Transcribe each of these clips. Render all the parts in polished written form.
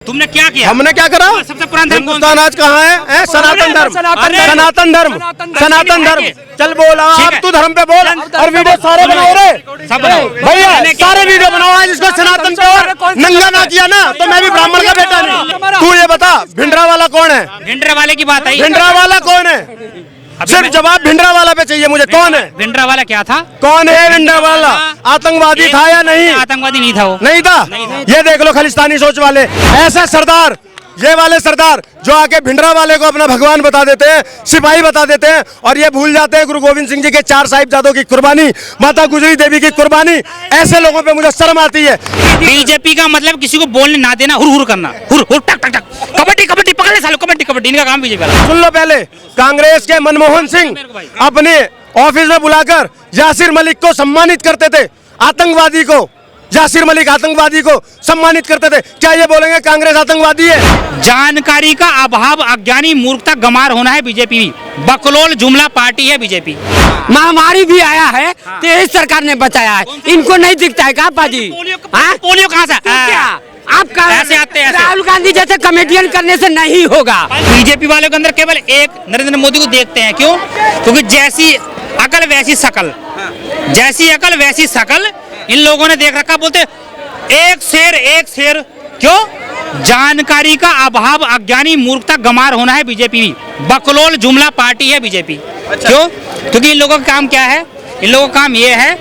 तुमने क्या किया? हमने क्या करा? सबसे पुराना धर्म कौन सा? हिंदुस्तान आज कहाँ है? सनातन धर्म, सनातन धर्म, सनातन धर्म। चल बोल, अब तू धर्म पे बोल और वीडियो सारे बनाओ रे, सब बनाओ भैया सारे वीडियो बनाओ। आज इसको सनातन पे और नंगा ना किया ना तो मैं भी ब्राह्मण का बेटा नहीं। तू ये बता भिंडरा वाला कौन है? भिंडरा वाले की बात आई। भिंडरा वाला कौन है? सिर्फ जवाब भिंडरा वाला पे चाहिए मुझे। कौन है भिंडरा वाला? क्या था? कौन है भिंडरा वाला? आतंकवादी था या नहीं? आतंकवादी नहीं था वो। नहीं था। ये देख लो खालिस्तानी सोच वाले, ऐसा सरदार, ये वाले सरदार जो आके भिंडरा वाले को अपना भगवान बता देते हैं, सिपाही बता देते हैं, और ये भूल जाते हैं गुरु गोविंद सिंह जी के 4 साहिबजादों की कुर्बानी, माता गुजरी देवी की कुर्बानी। ऐसे लोगों पे मुझे शर्म आती है। बीजेपी का मतलब किसी को बोलने ना देना, हुर हुर करना, हुर हुर टक टक टक, कबड्डी कबड्डी पकड़ ले सालो, कबड्डी कबड्डी, इनका काम बीजेपी वाला। सुन लो, पहले कांग्रेस के मनमोहन सिंह अपने ऑफिस में बुलाकर यासिर मलिक को सम्मानित करते थे, आतंकवादी को, यासिर मलिक आतंकवादी को सम्मानित करते थे। क्या ये बोलेंगे कांग्रेस आतंकवादी है? जानकारी का अभाव, अज्ञानी, मूर्खता, गमार होना है बीजेपी। बकलोल जुमला पार्टी है बीजेपी। महामारी भी आया है तो यही सरकार ने बचाया है, इनको नहीं दिखता है क्या पाजी? पोलियो कहाँ से? क्या आपका ऐसे आते हैं, राहुल गांधी जैसे कॉमेडियन करने से नहीं होगा। बीजेपी वालों के अंदर केवल एक नरेंद्र मोदी को देखते हैं। क्यों? क्योंकि जैसी अकल वैसी शकल, जैसी अकल वैसी शकल इन लोगों ने देख रखा। बोलते एक शेर। क्यों? जानकारी का अभाव, अज्ञानी, मूर्खता, गमार होना है बीजेपी। बकलोल जुमला पार्टी है बीजेपी। क्यों? क्योंकि इन लोगों का काम क्या है? इन लोगों का काम ये है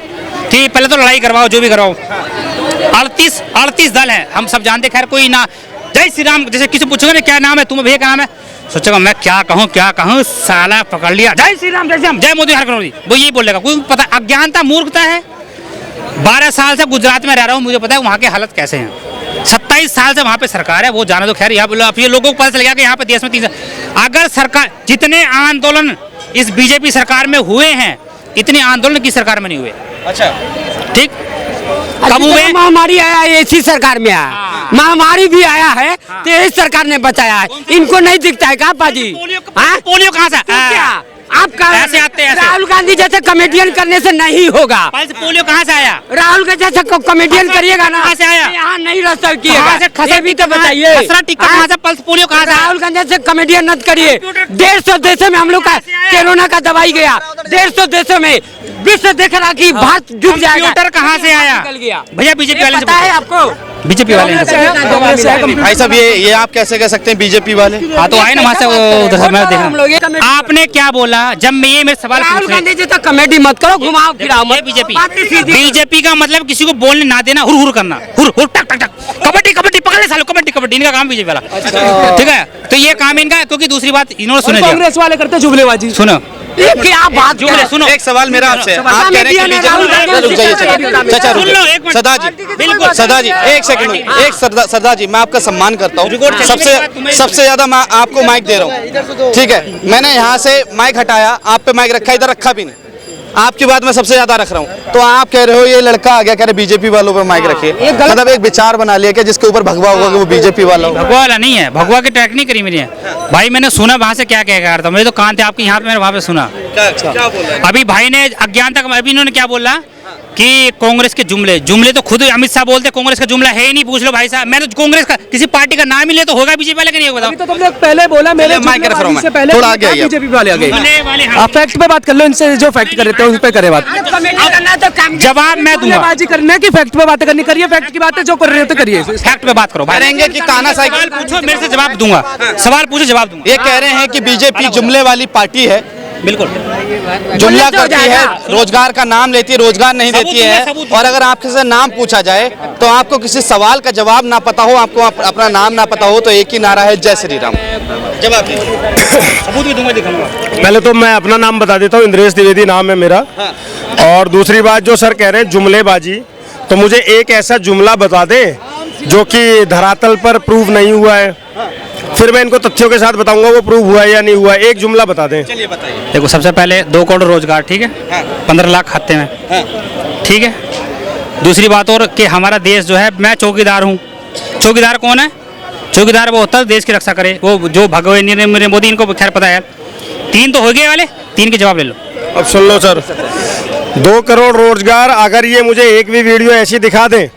कि पहले तो लड़ाई करवाओ, जो भी करवाओ। 38 दल है, हम सब जानते। खैर कोई ना, जय श्री राम जैसे किसी पूछोगे ना क्या नाम है, तुम्हें भैया क्या नाम है, सोचेगा मैं क्या कहूँ, साला पकड़ लिया, जय श्री राम, जय मोदी, हर मोदी, वो यही बोलेगा। कोई पता, अज्ञानता, मूर्खता है। 12 साल से गुजरात में रह रहा हूँ, मुझे पता है वहाँ के हालत कैसे हैं। 27 साल से वहाँ पे सरकार है, वो जाने दो। खैर यहाँ ये लोगों को पता चल गया कि यहाँ पे देश में 3 अगर सरकार, जितने आंदोलन इस बीजेपी सरकार में हुए हैं, इतने आंदोलन की सरकार में नहीं हुए। अच्छा, ठीक। कब हुए? महामारी आया इसी सरकार में आया, महामारी भी आया है तो यही सरकार ने बचाया है, इनको नहीं दिखता है क्या पाजी? पोलियो कहाँ से? क्या आपका ऐसे आते हैं, राहुल गांधी जैसे कॉमेडियन करने से नहीं होगा। पोलियो कहाँ से आया? राहुल के जैसे कॉमेडियन करिएगा ना, कहाँ से आया? यहाँ नहीं रह सकती है। ये भी तो बताइए, पल्स पोलियो कहाँ से? राहुल गांधी जैसे कॉमेडियन मत करिए। 150 देशों में हम लोग का कोरोना का दवाई गया, 150 देशों में विश्व देख रहा कि भारत डूब जाएगा। कंप्यूटर कहाँ से आया? भैया बीजेपी वाले पता है आपको? बीजेपी वाले भाई साहब, ये आप कैसे कह सकते हैं बीजेपी वाले? हाँ तो आए ना वहाँ से, वो उधर से मैं देखा। आपने क्या बोला जब मैं ये मेरे सवाल राहुल गांधी जी तो कॉमेडी मत करो, घुमाओ फिराओ मत। बीजेपी का मतलब किसी को बोलने ना देना, हुर हुर करना, हुर हुर टक टक टक, कबड्डी कबड्डी पकड़ ले सालो, कबड्डी कबड्डी, इनका काम बीजेपी वाला। ठीक है, तो ये काम इनका। क्योंकि दूसरी बात इन्होंने सुने, कांग्रेस वाले करते जुमलेबाजी। सुनो क्या बात जुमले, सुनो। एक सवाल मेरा आपसे, आप कह रहे हैं कि चाचा बिल्कुल सरदार जी, एक सेकंड, एक सरदार जी, मैं आपका सम्मान करता हूँ, सबसे ज्यादा मैं आपको माइक दे रहा हूँ, ठीक है। मैंने यहाँ से माइक हटाया, आप पे माइक रखा, इधर रखा भी नहीं, आपकी बात मैं सबसे ज्यादा रख रहा हूँ। तो आप कह रहे हो ये लड़का आ गया, कह रहे बीजेपी वालों पर माइक रखे, मतलब एक विचार बना लिया क्या जिसके ऊपर भगवा होगा कि वो बीजेपी वाला? भगवा वाला नहीं है, भगवा की ट्रैक नहीं करी मेरी भाई। मैंने सुना वहाँ से क्या कह रहा था, मेरे तो कान थे आपके यहाँ पे, मैंने वहाँ पे सुना। क्या बोल रहे हैं? अभी भाई ने अज्ञानता, अभी इन्होंने क्या बोला कि कांग्रेस के जुमले तो खुद अमित शाह बोलते, कांग्रेस का जुमला है ही नहीं। पूछ लो भाई साहब, मैंने तो कांग्रेस का किसी पार्टी का नाम ही ले तो होगा बीजेपी वाले का नहीं होगा। तो तुमने पहले बोला मेरे माइक रख रहा हूं से पहले, थोड़ा आगे बीजेपी वाले आ गए। हाँ। आप फैक्ट पे बात कर लो, इनसे जो फैक्ट कर रहे थे उस पे करे बात। जवाब मैं दूंगा। बाजी करने की फैक्ट पे बात करनी, करिए फैक्ट की बात है, जो कर रहे हो तो करिए। फैक्ट पे बात करो भाई। करेंगे कि तानाशाही? सवाल पूछो, मेरे से जवाब दूंगा। सवाल पूछो, जवाब दूंगा। ये कह रहे हैं कि बीजेपी जुमले वाली पार्टी है, बिल्कुल जुमला करती है, रोजगार का नाम लेती है, रोजगार नहीं देती है। और अगर आपके से नाम पूछा जाए तो आपको किसी सवाल का जवाब ना पता हो, आपको अपना नाम ना पता हो, तो एक ही नारा है, जय श्री राम। जवाब सबूत भी दूंगा, दिखाऊंगा। पहले तो मैं अपना नाम बता देता हूँ, इंद्रेश द्विवेदी नाम है मेरा। और दूसरी बात, जो सर कह रहे हैं जुमलेबाजी, तो मुझे एक ऐसा जुमला बता दे जो कि धरातल पर प्रूव नहीं हुआ है, फिर मैं इनको तथ्यों के साथ बताऊंगा वो प्रूव हुआ है या नहीं हुआ है। एक जुमला बता दें। चलिए बताइए। देखो, सबसे पहले 2 करोड़ रोजगार, ठीक है, 15 लाख खाते में, ठीक है। दूसरी बात और कि हमारा देश जो है, मैं चौकीदार हूँ। चौकीदार कौन है? चौकीदार वो होता है देश की रक्षा करे, वो जो भगवान नरेंद्र मोदी, इनको खैर पता है। 3 तो हो गए वाले, 3 के जवाब ले लो। अब सुन लो सर, 2 करोड़ रोजगार, अगर ये मुझे एक भी वीडियो ऐसी दिखा दें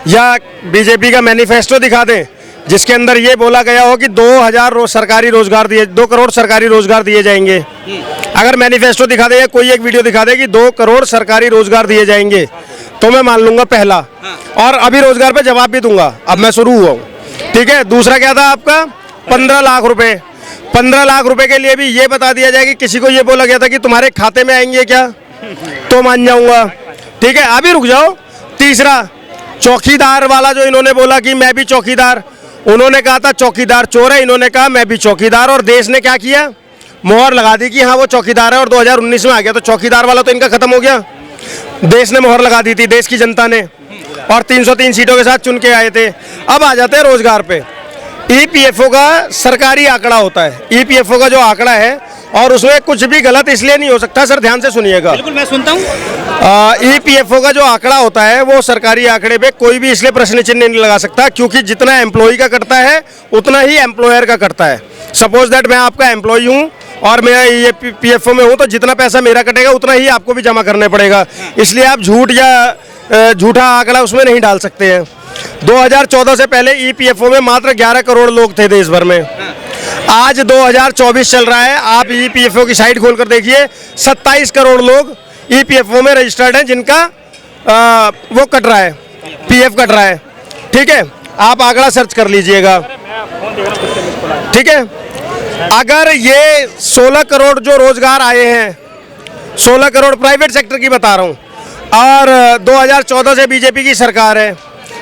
या बीजेपी का मैनिफेस्टो दिखा दें जिसके अंदर ये बोला गया हो कि 2000 सरकारी रोजगार दिए, 2 करोड़ सरकारी रोजगार दिए जाएंगे। अगर मैनिफेस्टो दिखा दे या कोई एक वीडियो दिखा दे कि 2 करोड़ सरकारी रोजगार दिए जाएंगे तो मैं मान लूंगा पहला, और अभी रोजगार पे जवाब भी दूंगा। अब मैं शुरू हुआ हूँ, ठीक है। दूसरा क्या था आपका 15 लाख रुपए। 15 लाख रुपए के लिए भी ये बता दिया जाए कि किसी को ये बोला गया था कि तुम्हारे खाते में आएंगे क्या, तो मान जाऊंगा, ठीक है। अभी रुक जाओ। तीसरा चौकीदार वाला जो इन्होंने बोला कि मैं भी चौकीदार, उन्होंने कहा था चौकीदार चोर है, इन्होंने कहा मैं भी चौकीदार, और देश ने क्या किया, मोहर लगा दी कि हाँ वो चौकीदार है, और 2019 में आ गया तो चौकीदार वाला तो इनका खत्म हो गया। देश ने मोहर लगा दी थी, देश की जनता ने, और 303 सीटों के साथ चुन के आए थे। अब आ जाते हैं रोजगार पे। ईपीएफओ का सरकारी आंकड़ा होता है, ईपीएफओ का जो आंकड़ा है, और उसमें कुछ भी गलत इसलिए नहीं हो सकता, सर ध्यान से सुनिएगा। बिल्कुल मैं सुनता हूँ। ईपीएफओ का जो आंकड़ा होता है वो सरकारी आंकड़े पे कोई भी इसलिए प्रश्न चिन्ह नहीं लगा सकता, क्योंकि जितना एम्प्लॉय का कटता है उतना ही एम्प्लॉयर का कटता है। सपोज दैट मैं आपका एम्प्लॉय हूँ और मैं ये पीएफओ में हूँ, तो जितना पैसा मेरा कटेगा उतना ही आपको भी जमा करने पड़ेगा, इसलिए आप झूठ या झूठा आंकड़ा उसमें नहीं डाल सकते हैं। 2014 से पहले ईपीएफओ में मात्र 11 करोड़ लोग थे देश भर में। आज 2024 चल रहा है, आप ईपीएफओ की साइट खोल कर देखिए, 27 करोड़ लोग ईपीएफओ में रजिस्टर्ड हैं जिनका वो कट रहा है, पीएफ कट रहा है, ठीक है। आप आंकड़ा सर्च कर लीजिएगा, ठीक है। अगर ये 16 करोड़ जो रोजगार आए हैं, 16 करोड़ प्राइवेट सेक्टर की बता रहा हूँ, और 2014 से बीजेपी की सरकार है,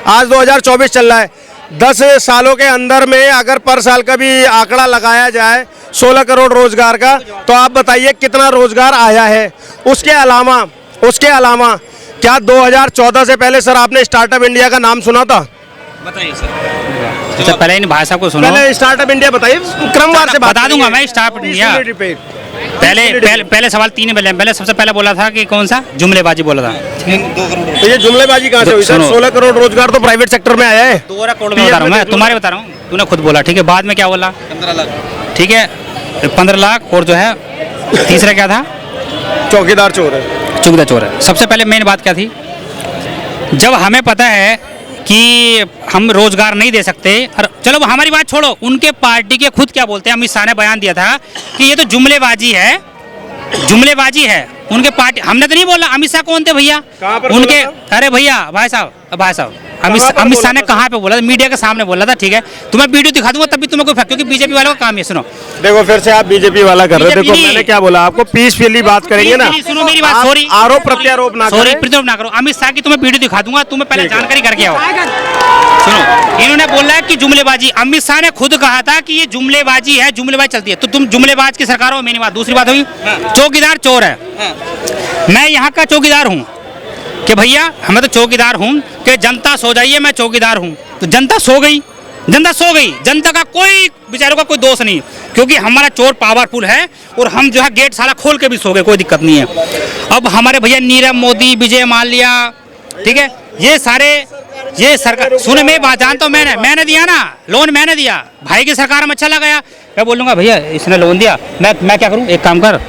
आज 2024 चल रहा है, 10 सालों के अंदर में अगर पर साल का भी आंकड़ा लगाया जाए 16 करोड़ रोजगार का, तो आप बताइए कितना रोजगार आया है। उसके अलावा क्या 2014 से पहले सर आपने स्टार्टअप इंडिया का नाम सुना था? बताइए सर। अच्छा पहले इन भाषा को सुनो, पहले स्टार्टअप इंडिया बताइए, क्रमवार से बता दूंगा मैं। स्टार्टअप इंडिया पहले सवाल 3 है। पहले सबसे पहले बोला था कि कौन सा जुमलेबाजी बोला था। तो ये जुमलेबाजी कहाँ से हुई सर? 16 करोड़ रोजगार तो प्राइवेट सेक्टर में आया है। 12 करोड़ में बता रहा हूँ मैं, तुम्हारे बता रहा हूँ, तूने खुद बोला, ठीक है। बाद में क्या बोला? 15 लाख, ठीक है, 15 लाख, और जो है तीसरा क्या था? चौकीदार चोर है। चौकीदार चोर है। सबसे पहले मेन बात क्या थी, जब हमें पता है कि हम रोजगार नहीं दे सकते, और चलो हमारी बात छोड़ो, उनके पार्टी के खुद क्या बोलते हैं, अमित शाह ने बयान दिया था कि ये तो जुमलेबाजी है, जुमलेबाजी है। उनके पार्टी, हमने तो नहीं बोला। अमित शाह कौन थे भैया? उनके, अरे भैया भाई साहब अमित शाह ने कहाँ पे बोला था? मीडिया के सामने बोला था, ठीक है। तुम्हें वीडियो दिखा दूंगा तभी तुम्हें कोई, क्योंकि बीजेपी वालों का काम है। सुनो, देखो फिर से आप बीजेपी वाला कर रहे हो। देखो मैंने क्या बोला आपको, पीसफुली बात करेंगे ना। सुनो मेरी बात, सॉरी, आरोप प्रत्यारोप ना करो, प्रत्यारोप ना करो। अमित शाह की तुम्हें वीडियो दिखा दूंगा, तुम्हें पहले जानकारी करके आओ। सुनो, इन्होंने बोला है कि जुमलेबाजी, अमित शाह ने खुद कहा था कि ये जुमलेबाजी है, जुमलेबाजी चलती है, तो तुम जुमलेबाज की सरकार हो, मेरी बात। दूसरी बात हुई, चौकीदार चोर है। मैं यहाँ का चौकीदार हूँ कि भैया, मैं तो चौकीदार हूँ कि जनता सो जाइए, मैं चौकीदार हूँ। तो जनता सो गई, जनता का कोई, बेचारों का कोई दोष नहीं, क्योंकि हमारा चोर पावरफुल है, और हम जो है गेट साला खोल के भी सो गए, कोई दिक्कत नहीं है। अब हमारे भैया नीरव मोदी, विजय माल्या, ठीक है, ये सरकार, सुने मैं बात जानता हूँ, मैंने दिया ना लोन, मैंने दिया, भाई की सरकार में अच्छा लगाया, मैं बोलूँगा भैया इसने लोन दिया, मैं क्या करूँ? एक काम कर,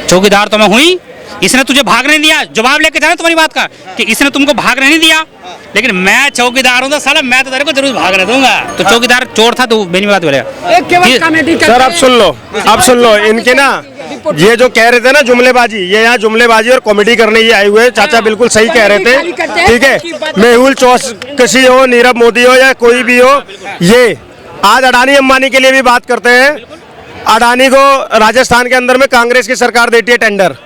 चौकीदार तो मैं हुई, इसने तुझे भागने नहीं दिया, जवाब लेके जाना तुम्हारी बात का कि इसने तुमको भागने नहीं दिया, लेकिन मैं चौकीदार हूँ तो साला मैं तो तेरे को जरूर भागने दूंगा। तो चौकीदार चोर था, तो मेरी बात बोलेगा। सर आप सुन लो इनके ना, ये जो कह रहे थे ना जुमलेबाजी, ये यहाँ जुमलेबाजी और कॉमेडी करने ये आए हुए हैं। चाचा बिल्कुल सही कह रहे थे, ठीक है। मेहुल चौकसी हो, नीरव मोदी हो, या कोई भी हो, ये आज अडानी अंबानी के लिए भी बात करते हैं। अडानी को राजस्थान के अंदर में कांग्रेस की सरकार देती है टेंडर,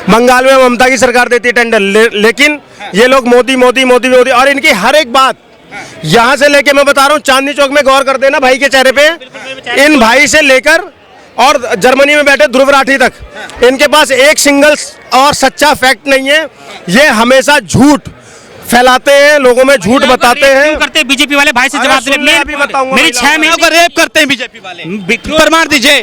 बंगाल में ममता की सरकार देती है टेंडर, लेकिन ये लोग मोदी मोदी मोदी मोदी, और इनकी हर एक बात यहाँ से लेके, मैं बता रहा हूँ, चांदनी चौक में गौर कर देना भाई के चेहरे पे, इन भाई से लेकर और जर्मनी में बैठे ध्रुव राठी तक, इनके पास एक सिंगल और सच्चा फैक्ट नहीं है। ये हमेशा झूठ फैलाते हैं, लोगों में झूठ बताते हैं। करते बीजेपी वाले भाई से जवाब देने अभी बताऊंगा, मेरी 6 महीने को रेप करते हैं बीजेपी वाले, प्रमाण दीजिए।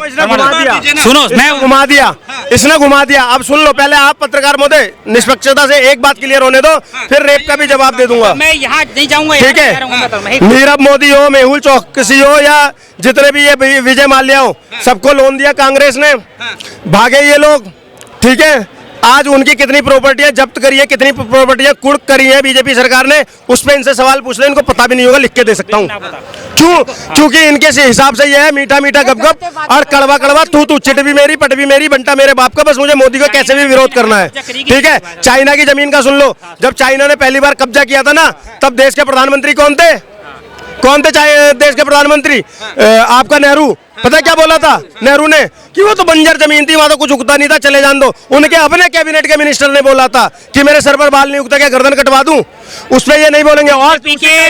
सुनो, मैं घुमा दिया, इसने घुमा दिया। अब सुन लो, पहले आप पत्रकार महोदय निष्पक्षता से एक बात क्लियर होने दो, फिर रेप का भी जवाब दे दूंगा। मैं यहाँ नहीं जाऊंगा, ठीक है। नीरव मोदी हो, मेहुल चौकसी हो, या जितने भी ये विजय माल्या हो, सबको लोन दिया कांग्रेस ने, भागे ये लोग, ठीक है। आज उनकी कितनी प्रॉपर्टियां जब्त करी है, कितनी प्रॉपर्टियां कुर्क करी है बीजेपी सरकार ने, उस पर इनसे सवाल पूछ ले, इनको पता भी नहीं होगा, लिख के दे सकता हूँ। क्यों? क्योंकि इनके से हिसाब से ये है मीठा मीठा गप और कड़वा कड़वा तू चिट भी मेरी पट भी मेरी बंटा मेरे बाप का। बस मुझे मोदी को कैसे भी विरोध करना है, ठीक है। चाइना की जमीन का सुन लो, जब चाइना ने पहली बार कब्जा किया था ना, तब देश के प्रधानमंत्री कौन थे? देश के प्रधानमंत्री आपका नेहरू। पता क्या बोला था नेहरू ने? कि वो तो बंजर जमीन थी, वहां तो कुछ उगता नहीं था, चले जान दो। उनके अपने कैबिनेट के मिनिस्टर ने बोला था कि मेरे सर पर बाल नहीं उगता, क्या गर्दन कटवा दूं? उस पे ये नहीं बोलेंगे। और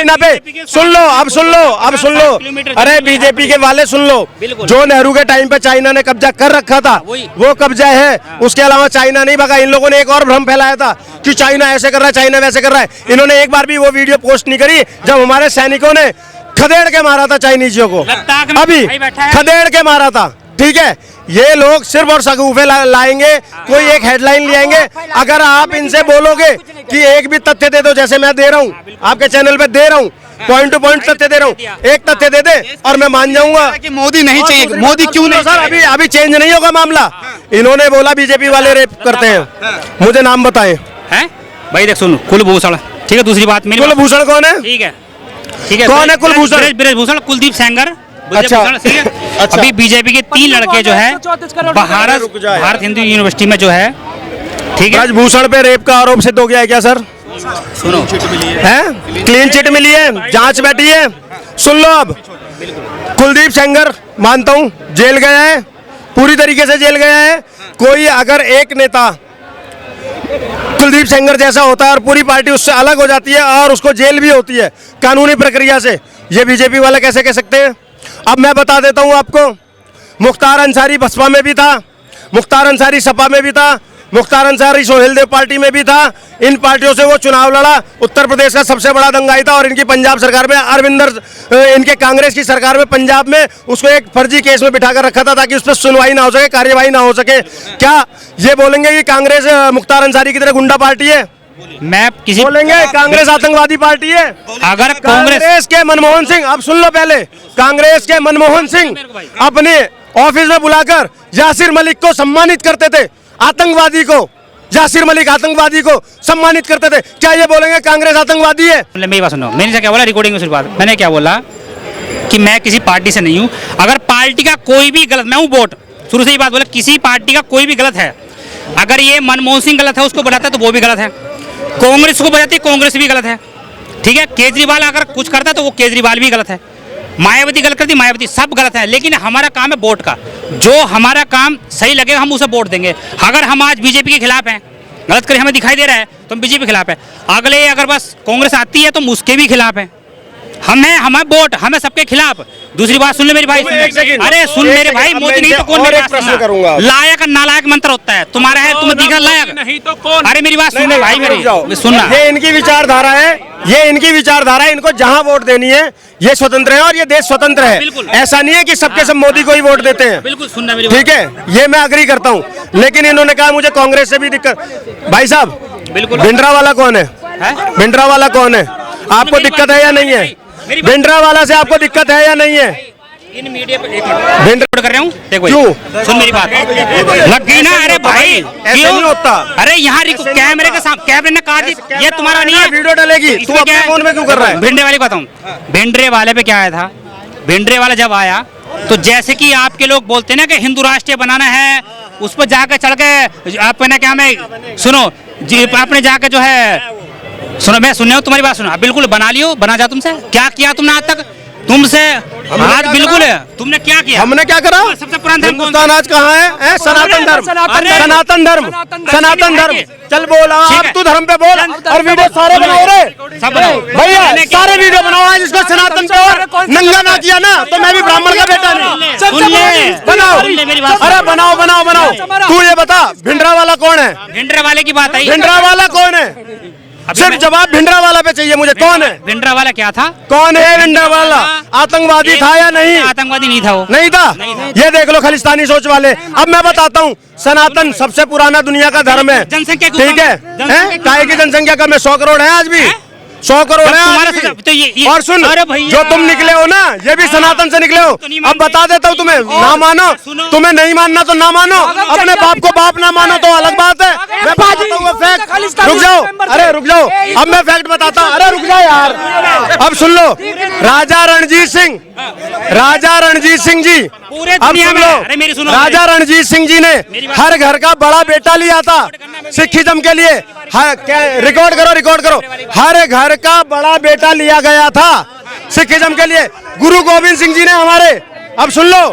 ना पे सुन लो, अब सुन लो, अरे बीजेपी के वाले सुन लो, जो नेहरू के टाइम पे चाइना ने कब्जा कर रखा था वो कब्जा है, उसके अलावा चाइना नहीं भगा। इन लोगों ने एक और भ्रम फैलाया था कि चाइना ऐसे कर रहा है, चाइना वैसे कर रहा है। इन्होंने एक बार भी वो वीडियो पोस्ट नहीं करी जब हमारे सैनिकों ने खदेड़ के मारा था चाइनीजियों को, अभी खदेड़ के मारा था, ठीक है। ये लोग सिर्फ और सगूफे लाएंगे, कोई एक हेडलाइन ले आएंगे। अगर आप इनसे बोलोगे कि एक भी तथ्य दे दो, जैसे मैं दे रहा हूँ आपके चैनल पे दे रहा हूँ, पॉइंट टू पॉइंट तथ्य दे रहा हूँ, एक तथ्य दे दे और मैं मान जाऊंगा कि मोदी नहीं चाहिए। मोदी क्यों नहीं? सर अभी चेंज नहीं होगा मामला। इन्होंने बोला बीजेपी वाले रेप करते हैं, मुझे नाम बताएं। भाई देख सुन, कुलभूषण, ठीक है। दूसरी बात, कुलभूषण कौन है? ठीक है, कौन है कुलभूषण? ब्रजभूषण, कुलदीप सेंगर। अच्छा, अच्छा। अभी बीजेपी के 3 लड़के जो है भारत हिंदू यूनिवर्सिटी में जो है, ठीक है। ब्रजभूषण पे रेप का आरोप सिद्ध हो गया है क्या सर? सुनो, है क्लीन चिट मिली है, जांच बैठी है, सुन लो। अब कुलदीप सेंगर मानता हूं जेल गया है, पूरी तरीके से जेल गया है। कोई अगर एक नेता कुलदीप सेंगर जैसा होता है और पूरी पार्टी उससे अलग हो जाती है और उसको जेल भी होती है कानूनी प्रक्रिया से, ये बीजेपी वाले कैसे कह सकते हैं? अब मैं बता देता हूं आपको, मुख्तार अंसारी बसपा में भी था, मुख्तार अंसारी सपा में भी था, मुख्तार अंसारी सोहेलदेव पार्टी में भी था। इन पार्टियों से वो चुनाव लड़ा, उत्तर प्रदेश का सबसे बड़ा दंगाई था। और इनकी पंजाब सरकार में इनके कांग्रेस की सरकार में पंजाब में उसको एक फर्जी केस में बिठा कर रखा था ताकि उस पर सुनवाई ना हो सके, कार्यवाही ना हो सके। क्या ये बोलेंगे कि कांग्रेस मुख्तार अंसारी की तरह गुंडा पार्टी है? मैं किसी बोलेंगे कांग्रेस आतंकवादी पार्टी है? अगर कांग्रेस के मनमोहन सिंह, अब सुन लो पहले, कांग्रेस के मनमोहन सिंह अपने ऑफिस में बुलाकर यासिर मलिक को सम्मानित करते थे, आतंकवादी को, यासिर मलिक आतंकवादी को सम्मानित करते थे। क्या ये बोलेंगे कांग्रेस आतंकवादी है? मेरी बात सुनो, मैंने क्या बोला रिकॉर्डिंग में? सिर्फ बात मैंने क्या बोला कि मैं किसी पार्टी से नहीं हूं। अगर पार्टी का कोई भी गलत, मैं हूं वोट, शुरू से ही बात बोला, किसी पार्टी का कोई भी गलत है, अगर ये मनमोहन सिंह गलत है उसको बताता है तो वो भी गलत है, कांग्रेस को बताती है कांग्रेस भी गलत है, ठीक है। केजरीवाल अगर कुछ करता है तो वो केजरीवाल भी गलत है, मायावती गलत करती, मायावती, सब गलत है। लेकिन हमारा काम है वोट का, जो हमारा काम सही लगे हम उसे वोट देंगे। अगर हम आज बीजेपी के खिलाफ हैं, गलत करें हमें दिखाई दे रहा है तो हम बीजेपी के खिलाफ है, अगले अगर बस कांग्रेस आती है तो हम उसके भी खिलाफ हैं। हमें वोट, हमें सबके खिलाफ। दूसरी बात सुन ले मेरे भाई, अरे सुन मेरे भाई, मोदी नहीं तो कौन? मेरी बात सुनना, लायक और नालायक मंत्र होता है, तुम्हारा है, तुम्हें दिखा लायक नहीं तो कौन? अरे मेरी बात सुन भाई, मेरी सुनना, ये इनकी विचारधारा है, ये इनकी विचारधारा है। इनको जहां वोट देनी है ये स्वतंत्र है और ये देश स्वतंत्र है। ऐसा नहीं है कि सबके सब मोदी को ही वोट देते हैं, बिल्कुल सुनना मेरी, ठीक है, ये मैं अग्री करता हूँ। लेकिन इन्होंने कहा मुझे कांग्रेस से भी दिक्कत। भाई साहब, बिल्कुल, भिंडरा वाला कौन है? भिंडरा वाला कौन है? आपको दिक्कत है या नहीं है? भिंडरा वाला से आपको दिक्कत है या नहीं है? इन मीडिया पे भिंडरा कर रहा हूँ, क्यों? सुन मेरी बात, लग गई ना? अरे भाई ऐसा नहीं होता। अरे यहाँ कैमरे के सामने, कैमरे ने कहा ये तुम्हारा नहीं है, वीडियो डलेगी, तू अपने फोन में क्यों कर रहा है? भिंडरे वाले को बताऊँ, भिंडरे वाले पे क्या आया था? भिंडरे वाला जब आया तो जैसे कि आपके लोग बोलते हैं ना कि हिंदू राष्ट्रीय बनाना है, उस पर जाकर चढ़ के आपने क्या, मैं सुनो जी, आपने जाकर जो है, सुनो मैं सुन रहा हूँ तुम्हारी बात, सुनो बिल्कुल बना लियो, बना जा। तुमसे क्या किया तुमने आज तक? तुमसे आज बिल्कुल है, तुमने क्या किया? हमने क्या करा? सबसे पुराना धर्म हिंदुस्तान आज कहाँ है? सनातन धर्म, सनातन धर्म, सनातन धर्म। चल बोला, अब तू धर्म पे बोल और वीडियो सारे बनाओ रे, सब बनाओ भैया, सारे वीडियो बनाओ। आज इसको सनातन पे और नंगा ना किया ना तो मैं भी ब्राह्मण का बेटा नहीं। बनाओ, अरे बनाओ बनाओ बनाओ। तू ये बता भिंडरा वाला कौन है? भिंडरे वाले की बात आई, भिंडरा वाला कौन है? सिर्फ जवाब भिंडरा वाला पे चाहिए मुझे। कौन है भिंडरा वाला? क्या था? कौन है भिंडरा वाला? आतंकवादी था या नहीं? आतंकवादी नहीं था वो, नहीं था। ये देख लो खालिस्तानी सोच वाले। अब मैं बताता हूँ, सनातन सबसे पुराना दुनिया का धर्म है, जनसंख्या ठीक है? काहे की जनसंख्या कम है? 100 करोड़ है आज भी, 100 करोड़ है तुम्हारा आदमी। तो ये और सुन, अरे भैया, जो तुम निकले हो ना, ये भी सनातन से निकले हो। तो नहीं अब मानते। बता देता हूँ तुम्हें, ना मानो, तुम्हें नहीं मानना तो ना मानो, अपने बाप को बाप ना मानो तो अलग बात है। मैं बताता हूँ फैक्ट, रुक जाओ, अरे रुक जाओ, अब मैं फैक्ट बताता हूँ, अरे रुक जाओ यार, अब सुन लो। राजा रणजीत सिंह जी, पूरे अब दुनिया सुन में, लो, अरे मेरी सुनो, राजा रणजीत सिंह जी ने हर घर का बड़ा बेटा लिया था सिखिज्म के लिए। रिकॉर्ड करो, हर घर का बड़ा बेटा लिया गया था सिखिज्म के लिए। गुरु गोविंद सिंह जी ने हमारे, अब सुन लो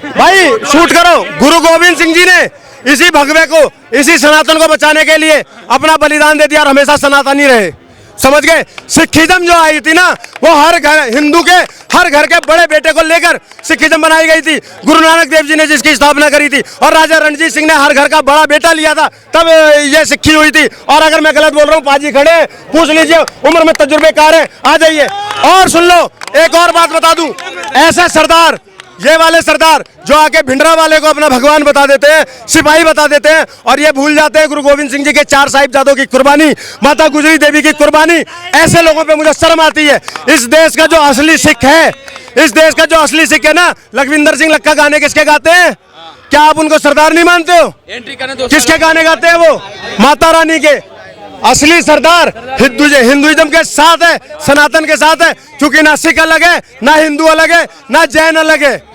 भाई, शूट करो, गुरु गोविंद सिंह जी ने इसी भगवे को, इसी सनातन को बचाने के लिए अपना बलिदान दे दिया और हमेशा सनातनी रहे। समझ गए? सिखिज्म जो आई थी ना, वो हर घर, हिंदू के हर घर के बड़े बेटे को लेकर सिखिज्म बनाई गई थी। गुरु नानक देव जी ने जिसकी स्थापना करी थी, और राजा रणजीत सिंह ने हर घर का बड़ा बेटा लिया था, तब ये सिक्खी हुई थी। और अगर मैं गलत बोल रहा हूँ, पाजी खड़े हैं, पूछ लीजिए, उम्र में तजुर्बेकार है, आ जाइए। और सुन लो, एक और बात बता दूं, ऐसे सरदार, ये वाले सरदार जो आके भिंडरा वाले को अपना भगवान बता देते हैं, सिपाही बता देते हैं, और ये भूल जाते हैं गुरु गोविंद सिंह जी के 4 साहिबजादों की कुर्बानी, माता गुजरी देवी की कुर्बानी। ऐसे लोगों पे मुझे शर्म आती है। इस देश का जो असली सिख है, इस देश का जो असली सिख है ना, लखविंदर सिंह लक्का गाने किसके गाते हैं? क्या आप उनको सरदार नहीं मानते हो? किसके गाने गाते हैं वो? माता रानी के। असली सरदार हिंदुइज्म के साथ है, सनातन के साथ है, क्योंकि ना सिख अलग है, ना हिंदू अलग है, ना जैन अलग है।